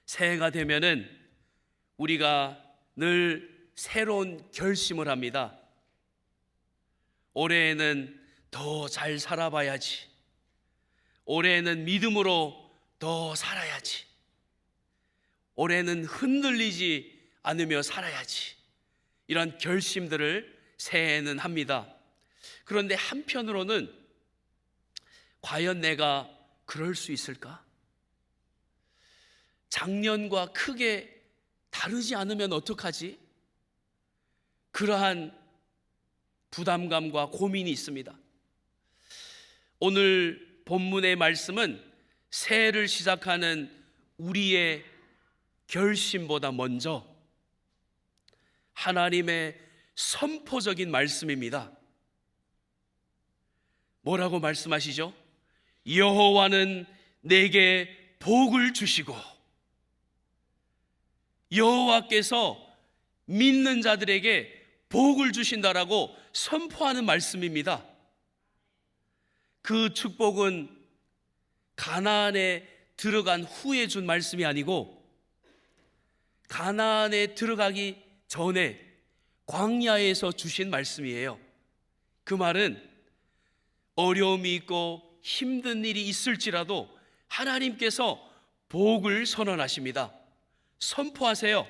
새해가 되면은 우리가 늘 새로운 결심을 합니다. 올해에는 더 잘 살아봐야지. 올해에는 믿음으로 더 살아야지. 올해는 흔들리지 않으며 살아야지. 이런 결심들을 새해에는 합니다. 그런데 한편으로는 과연 내가 그럴 수 있을까? 작년과 크게 다르지 않으면 어떡하지? 그러한 부담감과 고민이 있습니다. 오늘 본문의 말씀은 새해를 시작하는 우리의 결심보다 먼저 하나님의 선포적인 말씀입니다. 뭐라고 말씀하시죠? 여호와는 내게 복을 주시고, 여호와께서 믿는 자들에게 복을 주신다라고 선포하는 말씀입니다. 그 축복은 가나안에 들어간 후에 준 말씀이 아니고 가나안에 들어가기 전에 광야에서 주신 말씀이에요. 그 말은 어려움이 있고 힘든 일이 있을지라도 하나님께서 복을 선언하십니다. 선포하세요.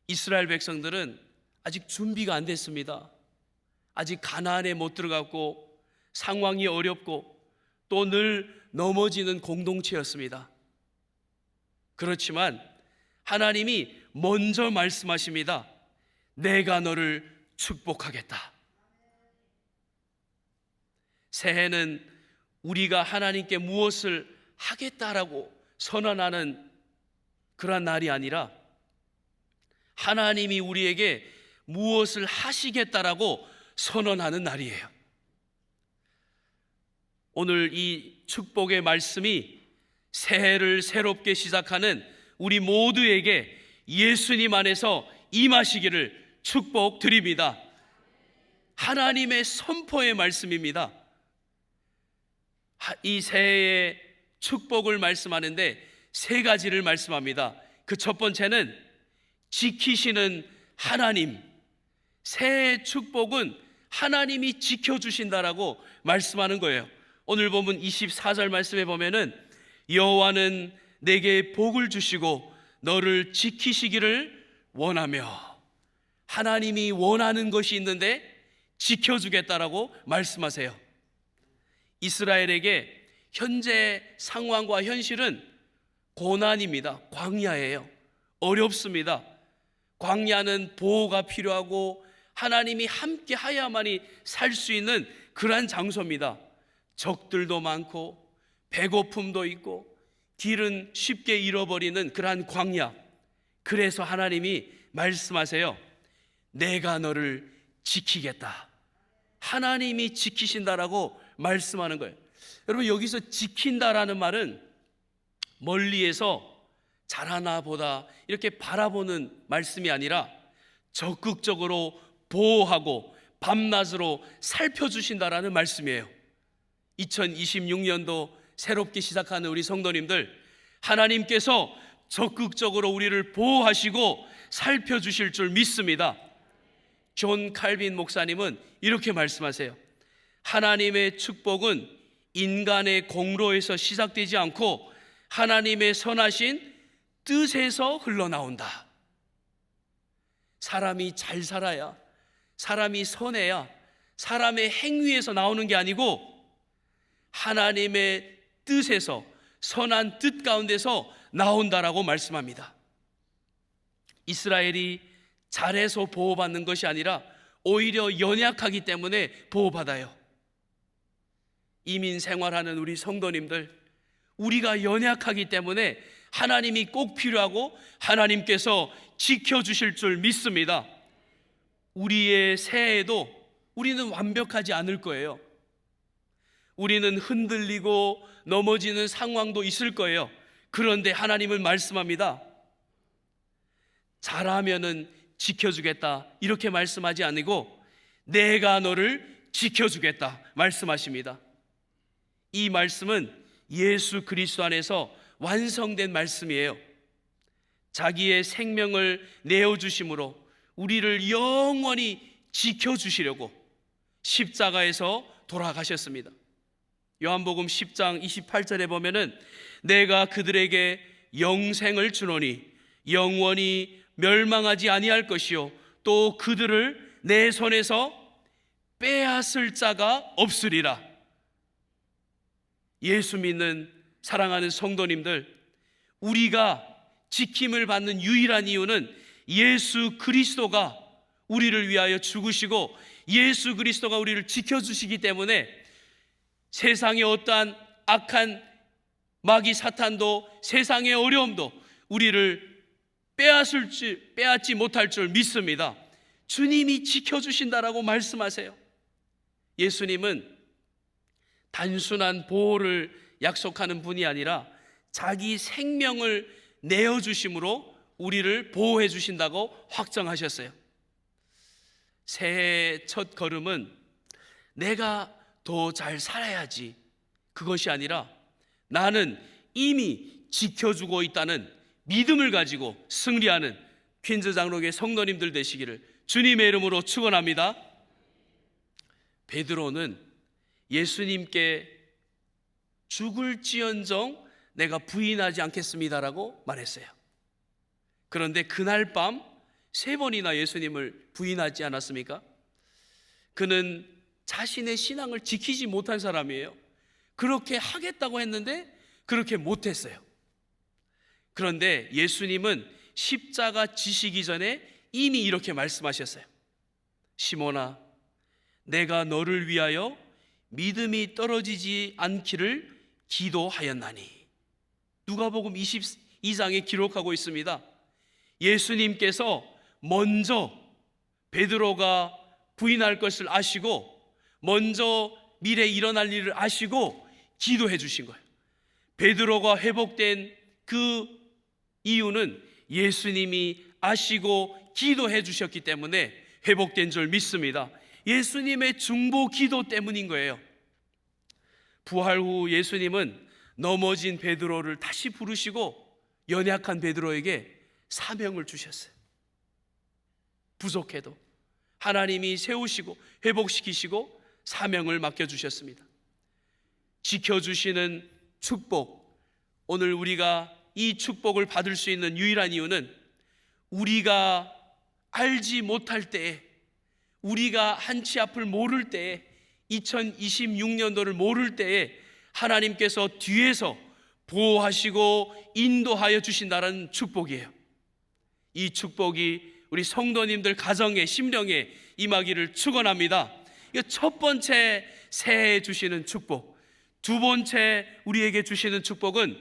이스라엘 백성들은 아직 준비가 안 됐습니다. 아직 가나안에 못 들어갔고 상황이 어렵고 또 늘 넘어지는 공동체였습니다. 그렇지만 하나님이 먼저 말씀하십니다. 내가 너를 축복하겠다. 새해는 우리가 하나님께 무엇을 하겠다라고 선언하는 그런 날이 아니라 하나님이 우리에게 무엇을 하시겠다라고 선언하는 날이에요. 오늘 이 축복의 말씀이 새해를 새롭게 시작하는 우리 모두에게 예수님 안에서 임하시기를 축복드립니다. 하나님의 선포의 말씀입니다. 이 새해의 축복을 말씀하는데 세 가지를 말씀합니다. 그 첫 번째는 지키시는 하나님. 새해의 축복은 하나님이 지켜주신다라고 말씀하는 거예요. 오늘 본문 24절 말씀에 보면은 여호와는 내게 복을 주시고 너를 지키시기를 원하며, 하나님이 원하는 것이 있는데 지켜주겠다라고 말씀하세요. 이스라엘에게 현재 상황과 현실은 고난입니다. 광야예요. 어렵습니다. 광야는 보호가 필요하고 하나님이 함께 하야만이 살 수 있는 그러한 장소입니다. 적들도 많고 배고픔도 있고 길은 쉽게 잃어버리는 그러한 광야. 그래서 하나님이 말씀하세요. 내가 너를 지키겠다. 하나님이 지키신다라고 말씀하는 거예요. 여러분, 여기서 지킨다라는 말은 멀리에서 잘하나 보다 이렇게 바라보는 말씀이 아니라 적극적으로 보호하고 밤낮으로 살펴주신다라는 말씀이에요. 2026년도 새롭게 시작하는 우리 성도님들, 하나님께서 적극적으로 우리를 보호하시고 살펴주실 줄 믿습니다. 존 칼빈 목사님은 이렇게 말씀하세요. 하나님의 축복은 인간의 공로에서 시작되지 않고 하나님의 선하신 뜻에서 흘러나온다. 사람이 잘 살아야, 사람이 선해야 사람의 행위에서 나오는 게 아니고 하나님의 뜻에서, 선한 뜻 가운데서 나온다라고 말씀합니다. 이스라엘이 잘해서 보호받는 것이 아니라 오히려 연약하기 때문에 보호받아요. 이민 생활하는 우리 성도님들, 우리가 연약하기 때문에 하나님이 꼭 필요하고 하나님께서 지켜주실 줄 믿습니다. 우리의 새해에도 우리는 완벽하지 않을 거예요. 우리는 흔들리고 넘어지는 상황도 있을 거예요. 그런데 하나님은 말씀합니다. 잘하면은 지켜주겠다 이렇게 말씀하지 않고 내가 너를 지켜주겠다 말씀하십니다. 이 말씀은 예수 그리스도 안에서 완성된 말씀이에요. 자기의 생명을 내어주심으로 우리를 영원히 지켜주시려고 십자가에서 돌아가셨습니다. 요한복음 10장 28절에 보면은 내가 그들에게 영생을 주노니 영원히 멸망하지 아니할 것이요 또 그들을 내 손에서 빼앗을 자가 없으리라. 예수 믿는 사랑하는 성도님들, 우리가 지킴을 받는 유일한 이유는 예수 그리스도가 우리를 위하여 죽으시고 예수 그리스도가 우리를 지켜주시기 때문에 세상의 어떠한 악한 마귀 사탄도 세상의 어려움도 우리를 빼앗지 못할 줄 믿습니다. 주님이 지켜주신다라고 말씀하세요. 예수님은 단순한 보호를 약속하는 분이 아니라 자기 생명을 내어주심으로 우리를 보호해 주신다고 확정하셨어요. 새해 첫 걸음은 내가 더 잘 살아야지, 그것이 아니라 나는 이미 지켜주고 있다는 믿음을 가지고 승리하는 퀸즈 장로교회 성도님들 되시기를 주님의 이름으로 축원합니다. 베드로는 예수님께 죽을지언정 내가 부인하지 않겠습니다라고 말했어요. 그런데 그날 밤 3번이나 예수님을 부인하지 않았습니까? 그는 자신의 신앙을 지키지 못한 사람이에요. 그렇게 하겠다고 했는데 그렇게 못했어요. 그런데 예수님은 십자가 지시기 전에 이미 이렇게 말씀하셨어요. 시몬아, 내가 너를 위하여 믿음이 떨어지지 않기를 기도하였나니. 누가복음 22장에 기록하고 있습니다. 예수님께서 먼저 베드로가 부인할 것을 아시고 먼저 미래에 일어날 일을 아시고 기도해 주신 거예요. 베드로가 회복된 그 이유는 예수님이 아시고 기도해 주셨기 때문에 회복된 줄 믿습니다. 예수님의 중보 기도 때문인 거예요. 부활 후 예수님은 넘어진 베드로를 다시 부르시고 연약한 베드로에게 사명을 주셨어요. 부족해도 하나님이 세우시고 회복시키시고 사명을 맡겨주셨습니다. 지켜주시는 축복, 오늘 우리가 이 축복을 받을 수 있는 유일한 이유는 우리가 알지 못할 때에, 우리가 한치 앞을 모를 때에, 2026년도를 모를 때에 하나님께서 뒤에서 보호하시고 인도하여 주신다는 축복이에요. 이 축복이 우리 성도님들 가정에, 심령에 임하기를 축원합니다. 이거 첫 번째 새해에 주시는 축복. 두 번째 우리에게 주시는 축복은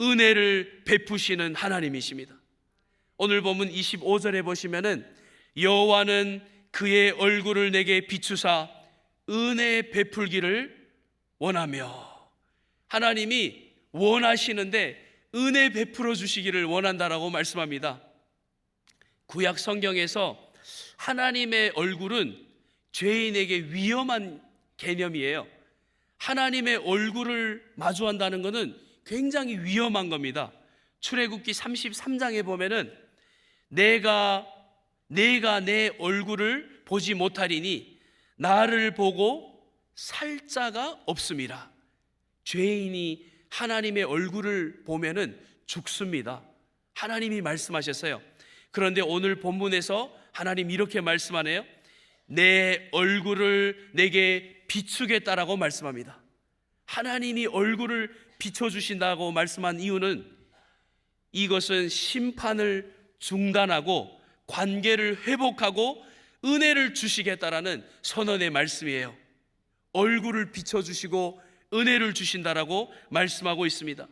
은혜를 베푸시는 하나님이십니다. 오늘 본문 25절에 보시면은 여호와는 그의 얼굴을 내게 비추사 은혜 베풀기를 원하며, 하나님이 원하시는데 은혜 베풀어 주시기를 원한다라고 말씀합니다. 구약 성경에서 하나님의 얼굴은 죄인에게 위험한 개념이에요. 하나님의 얼굴을 마주한다는 것은 굉장히 위험한 겁니다. 출애굽기 33장에 보면은 내가 내 얼굴을 보지 못하리니 나를 보고 살 자가 없음이라. 죄인이 하나님의 얼굴을 보면은 죽습니다. 하나님이 말씀하셨어요. 그런데 오늘 본문에서 하나님 이렇게 말씀하네요. 내 얼굴을 내게 비추겠다라고 말씀합니다. 하나님이 얼굴을 비춰주신다고 말씀한 이유는 이것은 심판을 중단하고 관계를 회복하고 은혜를 주시겠다라는 선언의 말씀이에요. 얼굴을 비춰주시고 은혜를 주신다라고 말씀하고 있습니다.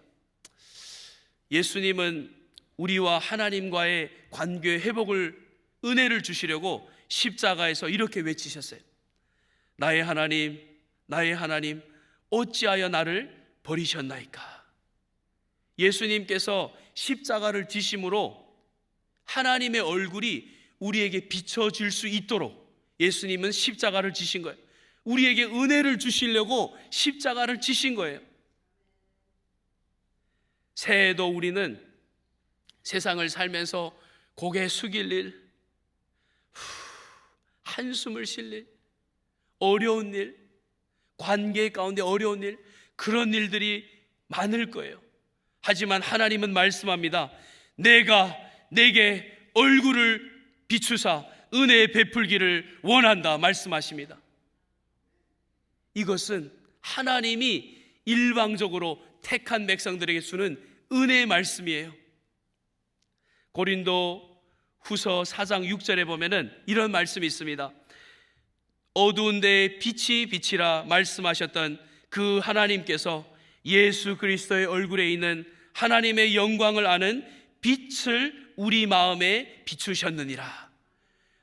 예수님은 우리와 하나님과의 관계 회복을, 은혜를 주시려고 십자가에서 이렇게 외치셨어요. 나의 하나님, 나의 하나님, 어찌하여 나를 버리셨나이까. 예수님께서 십자가를 지심으로 하나님의 얼굴이 우리에게 비춰질 수 있도록 예수님은 십자가를 지신 거예요. 우리에게 은혜를 주시려고 십자가를 지신 거예요. 새해에도 우리는 세상을 살면서 고개 숙일 일, 한숨을 쉴 일, 어려운 일, 관계 가운데 어려운 일, 그런 일들이 많을 거예요. 하지만 하나님은 말씀합니다. 내가 내게 얼굴을 비추사 은혜 베풀기를 원한다 말씀하십니다. 이것은 하나님이 일방적으로 택한 백성들에게 주는 은혜의 말씀이에요. 고린도 후서 4장 6절에 보면은 이런 말씀이 있습니다. 어두운 데에 빛이 비치라 말씀하셨던 그 하나님께서 예수 그리스도의 얼굴에 있는 하나님의 영광을 아는 빛을 우리 마음에 비추셨느니라.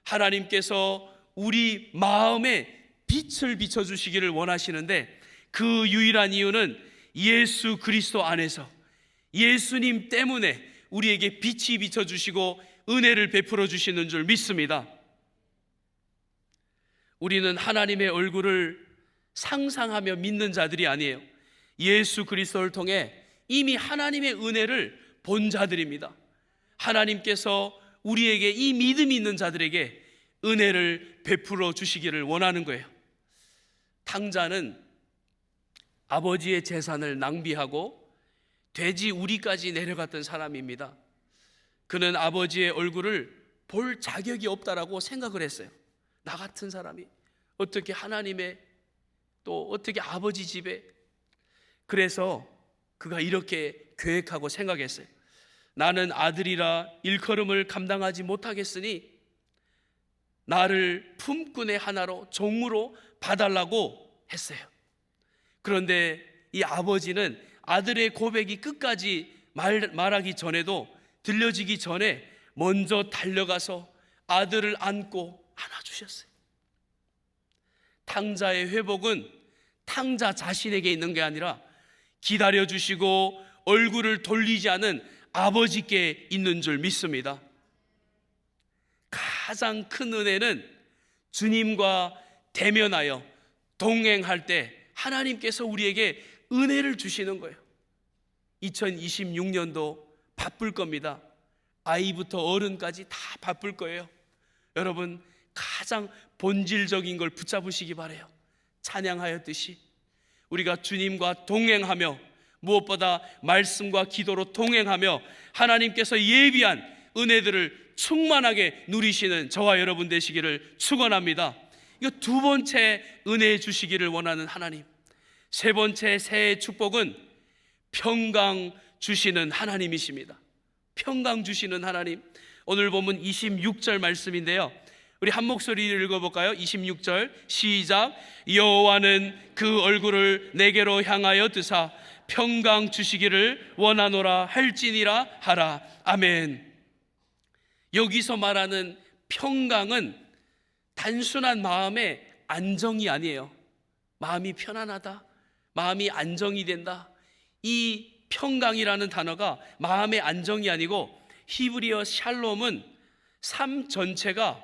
하나님께서 우리 마음에 빛을 비춰주시기를 원하시는데, 그 유일한 이유는 예수 그리스도 안에서 예수님 때문에 우리에게 빛이 비춰주시고 은혜를 베풀어 주시는 줄 믿습니다. 우리는 하나님의 얼굴을 상상하며 믿는 자들이 아니에요. 예수 그리스도를 통해 이미 하나님의 은혜를 본 자들입니다. 하나님께서 우리에게, 이 믿음이 있는 자들에게 은혜를 베풀어 주시기를 원하는 거예요. 탕자는 아버지의 재산을 낭비하고 돼지 우리까지 내려갔던 사람입니다. 그는 아버지의 얼굴을 볼 자격이 없다라고 생각을 했어요. 나 같은 사람이 어떻게 하나님의, 또 어떻게 아버지 집에. 그래서 그가 이렇게 계획하고 생각했어요. 나는 아들이라 일컬음을 감당하지 못하겠으니 나를 품꾼의 하나로, 종으로 봐달라고 했어요. 그런데 이 아버지는 아들의 고백이 끝까지 말하기 전에도, 들려지기 전에 먼저 달려가서 아들을 안고 안아주셨어요. 탕자의 회복은 탕자 자신에게 있는 게 아니라 기다려주시고 얼굴을 돌리지 않은 아버지께 있는 줄 믿습니다. 가장 큰 은혜는 주님과 대면하여 동행할 때 하나님께서 우리에게 은혜를 주시는 거예요. 2026년도 바쁠 겁니다. 아이부터 어른까지 다 바쁠 거예요. 여러분, 가장 본질적인 걸 붙잡으시기 바라요. 찬양하였듯이 우리가 주님과 동행하며, 무엇보다 말씀과 기도로 동행하며 하나님께서 예비한 은혜들을 충만하게 누리시는 저와 여러분 되시기를 축원합니다. 이거 두 번째 은혜 주시기를 원하는 하나님. 세 번째 새해 축복은 평강 주시는 하나님이십니다. 평강 주시는 하나님. 오늘 본문 26절 말씀인데요, 우리 한 목소리를 읽어볼까요? 26절 시작. 여호와는 그 얼굴을 내게로 향하여 드사 평강 주시기를 원하노라 할지니라 하라. 아멘. 여기서 말하는 평강은 단순한 마음의 안정이 아니에요. 마음이 편안하다, 마음이 안정이 된다. 이 평강이라는 단어가 마음의 안정이 아니고, 히브리어 샬롬은 삶 전체가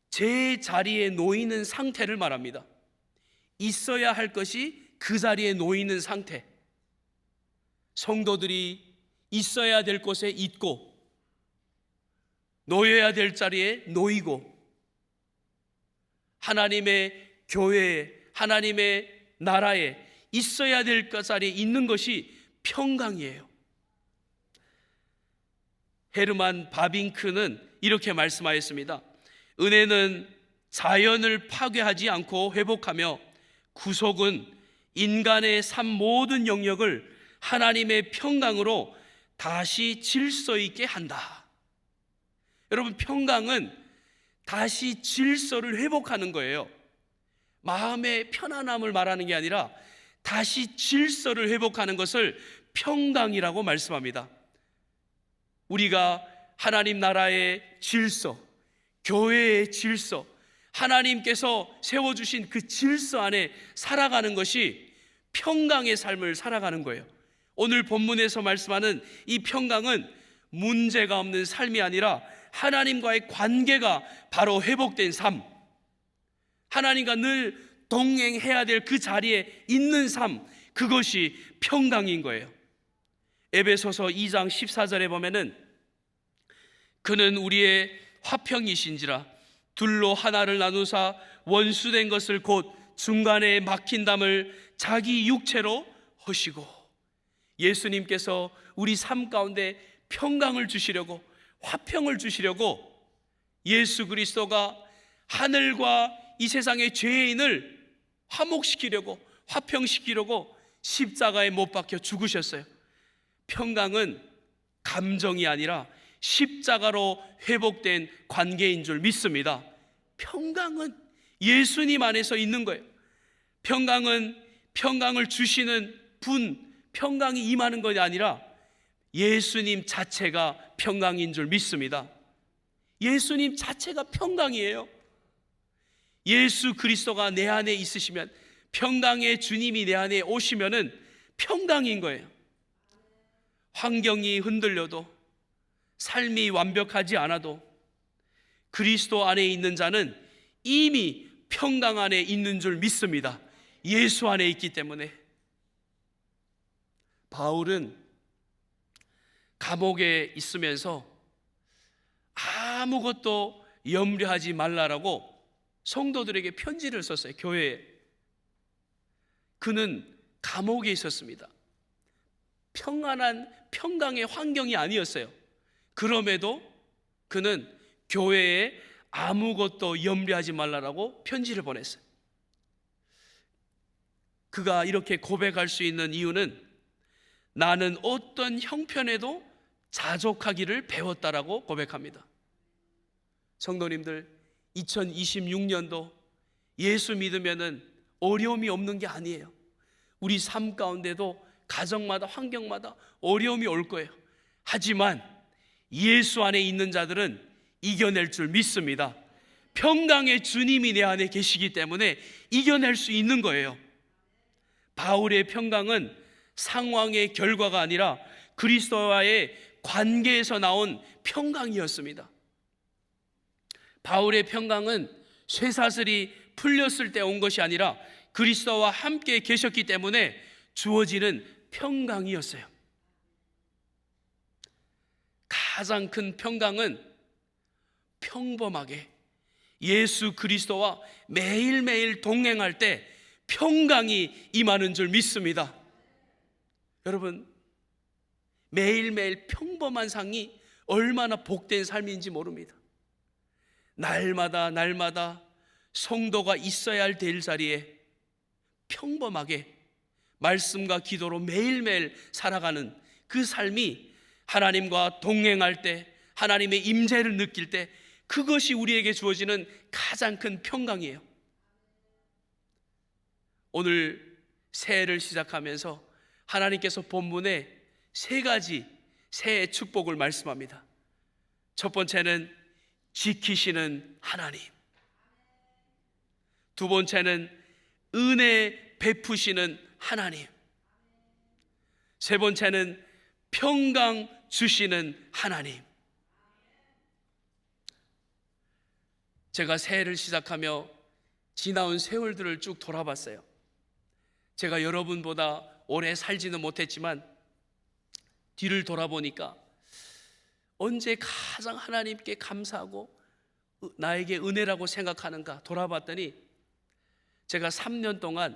제 자리에 놓이는 상태를 말합니다. 있어야 할 것이 그 자리에 놓이는 상태. 성도들이 있어야 될 곳에 있고, 놓여야 될 자리에 놓이고, 하나님의 교회에, 하나님의 나라에 있어야 될 자리에 있는 것이 평강이에요. 헤르만 바빙크는 이렇게 말씀하였습니다. 은혜는 자연을 파괴하지 않고 회복하며, 구속은 인간의 삶 모든 영역을 하나님의 평강으로 다시 질서 있게 한다. 여러분, 평강은 다시 질서를 회복하는 거예요. 마음의 편안함을 말하는 게 아니라 다시 질서를 회복하는 것을 평강이라고 말씀합니다. 우리가 하나님 나라의 질서, 교회의 질서, 하나님께서 세워주신 그 질서 안에 살아가는 것이 평강의 삶을 살아가는 거예요. 오늘 본문에서 말씀하는 이 평강은 문제가 없는 삶이 아니라 하나님과의 관계가 바로 회복된 삶, 하나님과 늘 동행해야 될 그 자리에 있는 삶, 그것이 평강인 거예요. 에베소서 2장 14절에 보면은 그는 우리의 화평이신지라 둘로 하나를 나누사 원수된 것을 곧 중간에 막힌 담을 자기 육체로 허시고, 예수님께서 우리 삶 가운데 평강을 주시려고, 화평을 주시려고 예수 그리스도가 하늘과 이 세상의 죄인을 화목시키려고, 화평시키려고 십자가에 못 박혀 죽으셨어요. 평강은 감정이 아니라 십자가로 회복된 관계인 줄 믿습니다. 평강은 예수님 안에서 있는 거예요. 평강은 평강을 주시는 분, 평강이 임하는 것이 아니라 예수님 자체가 평강인 줄 믿습니다. 예수님 자체가 평강이에요. 예수 그리스도가 내 안에 있으시면, 평강의 주님이 내 안에 오시면은 평강인 거예요. 환경이 흔들려도, 삶이 완벽하지 않아도 그리스도 안에 있는 자는 이미 평강 안에 있는 줄 믿습니다. 예수 안에 있기 때문에. 바울은 감옥에 있으면서 아무것도 염려하지 말라라고 성도들에게 편지를 썼어요. 교회에. 그는 감옥에 있었습니다. 평안한 평강의 환경이 아니었어요. 그럼에도 그는 교회에 아무것도 염려하지 말라라고 편지를 보냈어요. 그가 이렇게 고백할 수 있는 이유는 나는 어떤 형편에도 자족하기를 배웠다라고 고백합니다. 성도님들, 2026년도 예수 믿으면은 어려움이 없는 게 아니에요. 우리 삶 가운데도 가정마다 환경마다 어려움이 올 거예요. 하지만 예수 안에 있는 자들은 이겨낼 줄 믿습니다. 평강의 주님이 내 안에 계시기 때문에 이겨낼 수 있는 거예요. 바울의 평강은 상황의 결과가 아니라 그리스도와의 관계에서 나온 평강이었습니다. 바울의 평강은 쇠사슬이 풀렸을 때 온 것이 아니라 그리스도와 함께 계셨기 때문에 주어지는 평강이었어요. 가장 큰 평강은 평범하게 예수 그리스도와 매일매일 동행할 때 평강이 임하는 줄 믿습니다. 여러분, 매일매일 평범한 삶이 얼마나 복된 삶인지 모릅니다. 날마다 성도가 있어야 할 될 자리에 평범하게 말씀과 기도로 매일매일 살아가는 그 삶이 하나님과 동행할 때, 하나님의 임재를 느낄 때, 그것이 우리에게 주어지는 가장 큰 평강이에요. 오늘 새해를 시작하면서 하나님께서 본문에 세 가지 새해 축복을 말씀합니다. 첫 번째는 지키시는 하나님, 두 번째는 은혜 베푸시는 하나님, 세 번째는 평강 주시는 하나님. 제가 새해를 시작하며 지나온 세월들을 쭉 돌아봤어요. 제가 여러분보다 오래 살지는 못했지만 뒤를 돌아보니까 언제 가장 하나님께 감사하고 나에게 은혜라고 생각하는가 돌아봤더니, 제가 3년 동안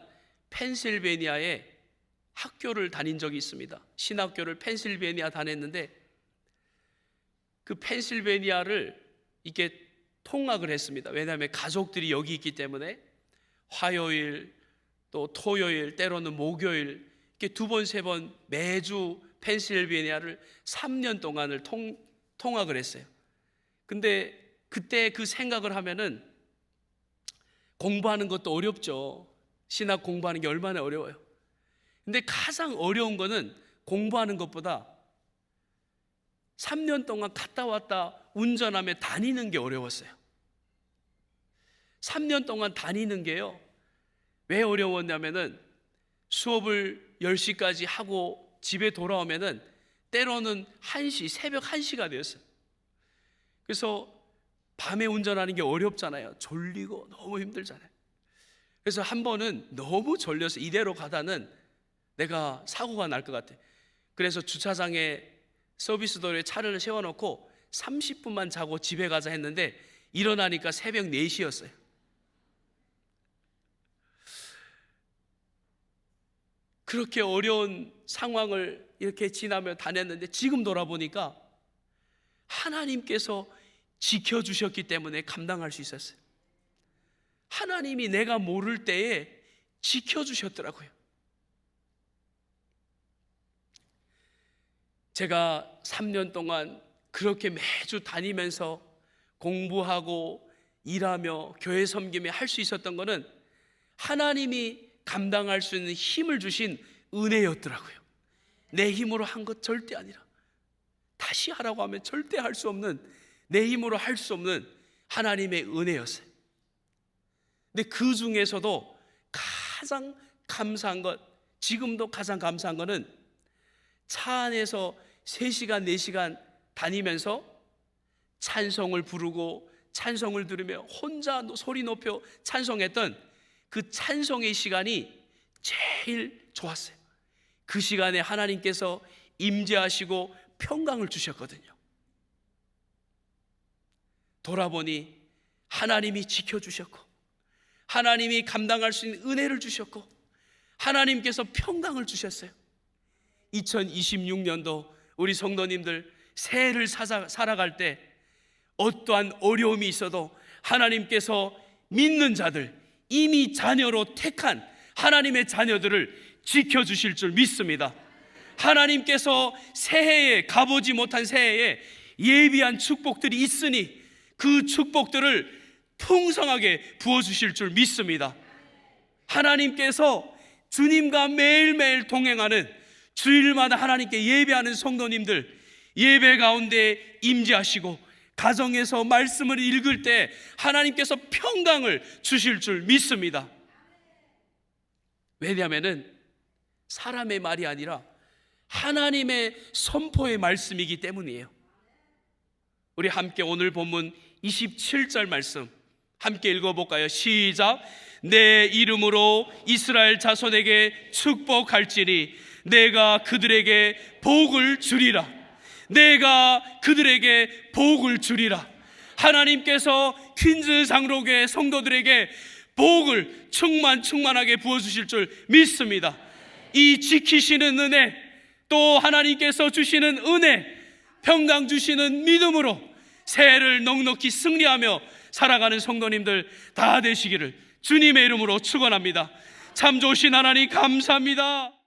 펜실베니아에 학교를 다닌 적이 있습니다. 신학교를 펜실베니아 다녔는데, 그 펜실베니아를 이렇게 통학을 했습니다. 왜냐하면 가족들이 여기 있기 때문에 화요일 또 토요일, 때로는 목요일, 이렇게 두 번, 세 번 매주 펜실베니아를 3년 동안을 통학을 했어요. 근데 그때 그 생각을 하면은 공부하는 것도 어렵죠. 신학 공부하는 게 얼마나 어려워요. 근데 가장 어려운 거는 공부하는 것보다 3년 동안 갔다 왔다 운전하며 다니는 게 어려웠어요. 3년 동안 다니는 게요, 왜 어려웠냐면은 수업을 10시까지 하고 집에 돌아오면은 때로는 1시, 새벽 1시가 되었어요. 그래서 밤에 운전하는 게 어렵잖아요. 졸리고 너무 힘들잖아요. 그래서 한 번은 너무 졸려서 이대로 가다는 내가 사고가 날 것 같아. 그래서 주차장에 서비스 도로에 차를 세워놓고 30분만 자고 집에 가자 했는데 일어나니까 새벽 4시였어요. 그렇게 어려운 상황을 이렇게 지나며 다녔는데 지금 돌아보니까 하나님께서 지켜주셨기 때문에 감당할 수 있었어요. 하나님이 내가 모를 때에 지켜주셨더라고요. 제가 3년 동안 그렇게 매주 다니면서 공부하고 일하며 교회 섬기며 할 수 있었던 것은 하나님이 감당할 수 있는 힘을 주신 은혜였더라고요. 내 힘으로 한 것 절대 아니라, 다시 하라고 하면 절대 할 수 없는, 내 힘으로 할 수 없는 하나님의 은혜였어요. 근데 그 중에서도 가장 감사한 것, 지금도 가장 감사한 것은 차 안에서 3시간 4시간 다니면서 찬송을 부르고 찬송을 들으며 혼자 소리 높여 찬송했던 그 찬송의 시간이 제일 좋았어요. 그 시간에 하나님께서 임재하시고 평강을 주셨거든요. 돌아보니 하나님이 지켜주셨고, 하나님이 감당할 수 있는 은혜를 주셨고, 하나님께서 평강을 주셨어요. 2026년도 우리 성도님들 새해를 살아갈 때 어떠한 어려움이 있어도 하나님께서 믿는 자들, 이미 자녀로 택한 하나님의 자녀들을 지켜주실 줄 믿습니다. 하나님께서 새해에, 가보지 못한 새해에 예비한 축복들이 있으니 그 축복들을 풍성하게 부어주실 줄 믿습니다. 하나님께서 주님과 매일매일 동행하는, 주일마다 하나님께 예배하는 성도님들 예배 가운데 임재하시고 가정에서 말씀을 읽을 때 하나님께서 평강을 주실 줄 믿습니다. 왜냐하면 사람의 말이 아니라 하나님의 선포의 말씀이기 때문이에요. 우리 함께 오늘 본문 27절 말씀 함께 읽어볼까요? 시작. 내 이름으로 이스라엘 자손에게 축복할지니 내가 그들에게 복을 주리라. 내가 그들에게 복을 주리라. 하나님께서 퀸즈 장로교회 성도들에게 복을 충만하게 부어주실 줄 믿습니다. 이 지키시는 은혜, 또 하나님께서 주시는 은혜, 평강 주시는 믿음으로 새해를 넉넉히 승리하며 살아가는 성도님들 다 되시기를 주님의 이름으로 축원합니다. 참 좋으신 하나님 감사합니다.